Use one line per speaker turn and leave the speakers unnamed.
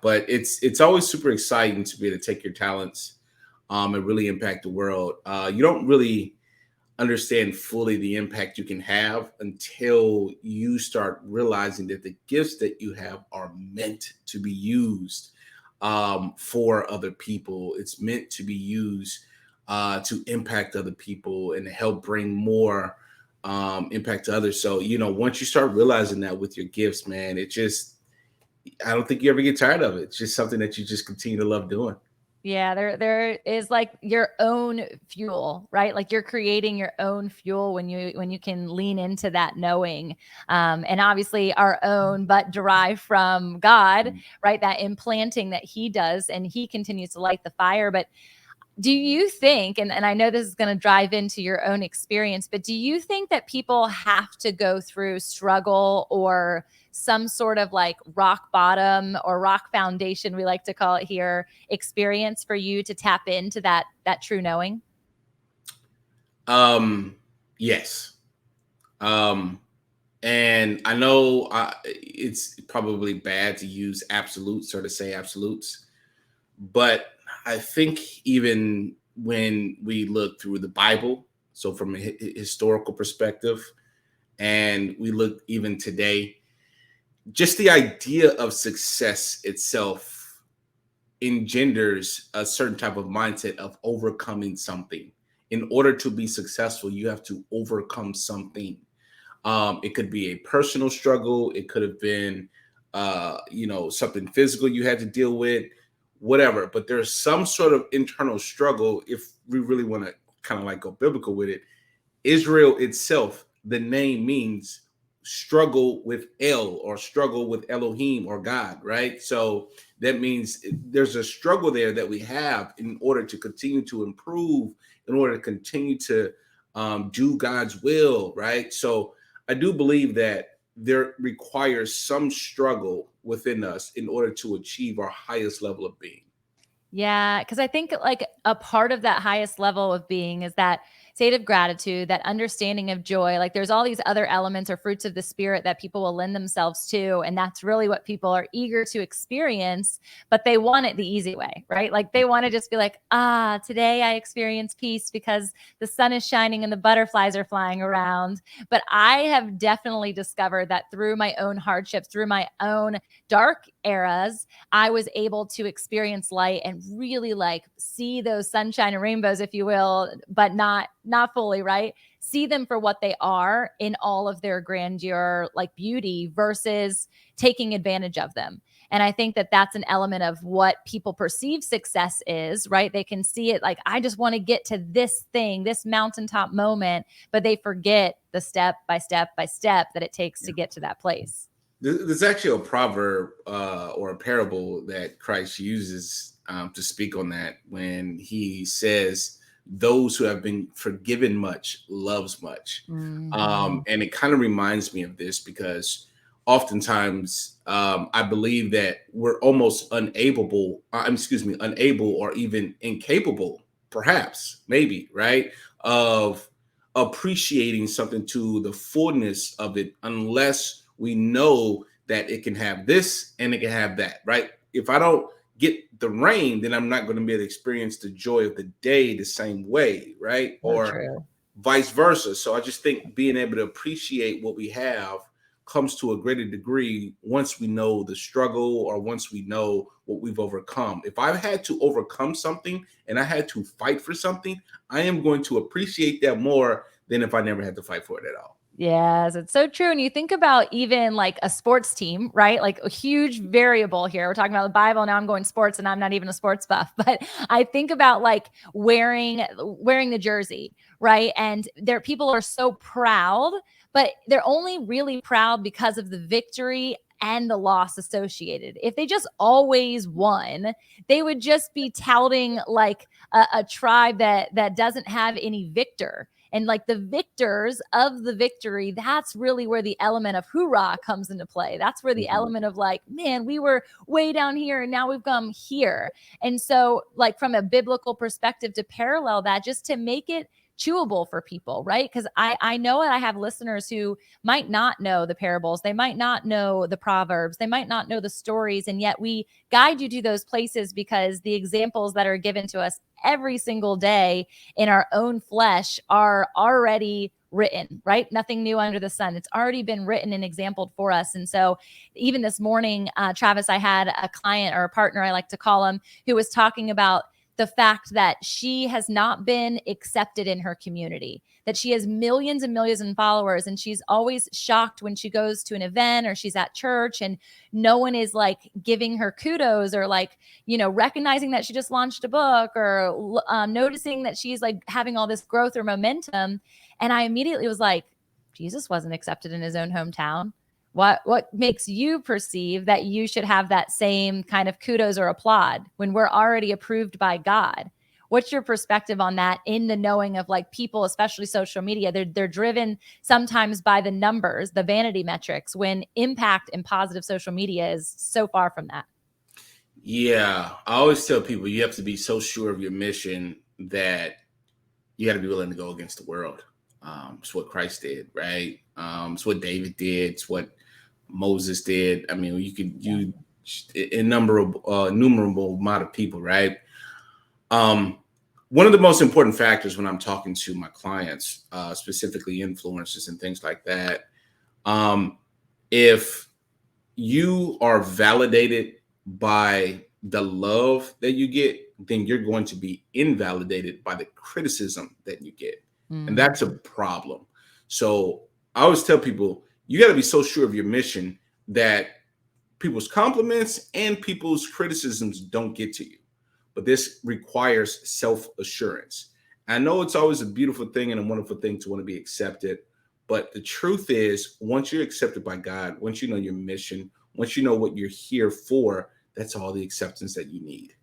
But it's always super exciting to be able to take your talents and really impact the world. You don't really understand fully the impact you can have until you start realizing that the gifts that you have are meant to be used for other people. It's meant to be used to impact other people and to help bring more impact to others. So, once you start realizing that with your gifts, man, I don't think you ever get tired of it. It's just something that you just continue to love doing.
Yeah, there is like your own fuel, right? Like you're creating your own fuel when you can lean into that knowing, and obviously our own, but derived from God, right? That implanting that He does, and He continues to light the fire. But do you think, and I know this is going to drive into your own experience, but do you think that people have to go through struggle or some sort of like rock bottom or rock foundation, we like to call it here, experience for you to tap into that true knowing?
Yes. Um, and I know it's probably bad to use absolutes or to say absolutes, but I think even when we look through the Bible, so from a historical perspective, and we look even today, just the idea of success itself engenders a certain type of mindset of overcoming something. In order to be successful, you have to overcome something. It could be a personal struggle. It could have been, something physical you had to deal with, whatever. But there's some sort of internal struggle. If we really want to kind of like go biblical with it, Israel itself, the name means struggle with El or struggle with Elohim or God, right? So that means there's a struggle there that we have in order to continue to improve, in order to continue to do God's will, right? So I do believe that there requires some struggle within us in order to achieve our highest level of being.
Yeah, because I think like a part of that highest level of being is that state of gratitude, that understanding of joy. Like there's all these other elements or fruits of the spirit that people will lend themselves to. And that's really what people are eager to experience, but they want it the easy way, right? Like they want to just be like, today I experience peace because the sun is shining and the butterflies are flying around. But I have definitely discovered that through my own hardships, through my own dark eras, I was able to experience light and really like see those sunshine and rainbows, if you will, but not fully, right? See them for what they are in all of their grandeur, like beauty versus taking advantage of them. And I think that that's an element of what people perceive success is, right? They can see it like, I just want to get to this thing, this mountaintop moment, but they forget the step by step by step that it takes to get to that place.
There's actually a proverb or a parable that Christ uses to speak on that when he says, "Those who have been forgiven much loves much,"
Mm-hmm.
and it kind of reminds me of this because oftentimes I believe that we're almost unable or even incapable, perhaps, maybe, right, of appreciating something to the fullness of it unless we know that it can have this and it can have that, right? If I don't get the rain, then I'm not going to be able to experience the joy of the day the same way, right?
So
Or
true.
vice versa. So I just think being able to appreciate what we have comes to a greater degree once we know the struggle or once we know what we've overcome. If I've had to overcome something and I had to fight for something, I am going to appreciate that more than if I never had to fight for it at all.
Yes, it's so true. And you think about even like a sports team, right? Like a huge variable here. We're talking about the Bible. Now I'm going sports and I'm not even a sports buff, but I think about like wearing the jersey, right? And there people are so proud, but they're only really proud because of the victory and the loss associated. If they just always won, they would just be touting like a tribe that doesn't have any victor. And like the victors of the victory, that's really where the element of hoorah comes into play. That's where the
Mhm.
element of like, man, we were way down here and now we've come here. And so, like, from a biblical perspective, to parallel that, just to make it chewable for people, right? Because I know that I have listeners who might not know the parables, they might not know the proverbs, they might not know the stories, and yet we guide you to those places because the examples that are given to us every single day in our own flesh are already written, right? Nothing new under the sun. It's already been written and exampled for us. And so even this morning, Travis, I had a client or a partner, I like to call him, who was talking about the fact that she has not been accepted in her community, that she has millions and millions of followers. And she's always shocked when she goes to an event or she's at church and no one is like giving her kudos or like, recognizing that she just launched a book or noticing that she's like having all this growth or momentum. And I immediately was like, Jesus wasn't accepted in his own hometown. What makes you perceive that you should have that same kind of kudos or applaud when we're already approved by God? What's your perspective on that, in the knowing of like people, especially social media, they're driven sometimes by the numbers, the vanity metrics, when impact and positive social media is so far from that?
Yeah, I always tell people you have to be so sure of your mission that you got to be willing to go against the world. It's what Christ did, right? It's what David did. It's what Moses did. I mean, you innumerable amount of people, right? One of the most important factors when I'm talking to my clients, specifically influencers and things like that, if you are validated by the love that you get, then you're going to be invalidated by the criticism that you get. And that's a problem. So I always tell people, you got to be so sure of your mission that people's compliments and people's criticisms don't get to you. But this requires self-assurance. I know it's always a beautiful thing and a wonderful thing to want to be accepted. But the truth is, once you're accepted by God, once you know your mission, once you know what you're here for, that's all the acceptance that you need.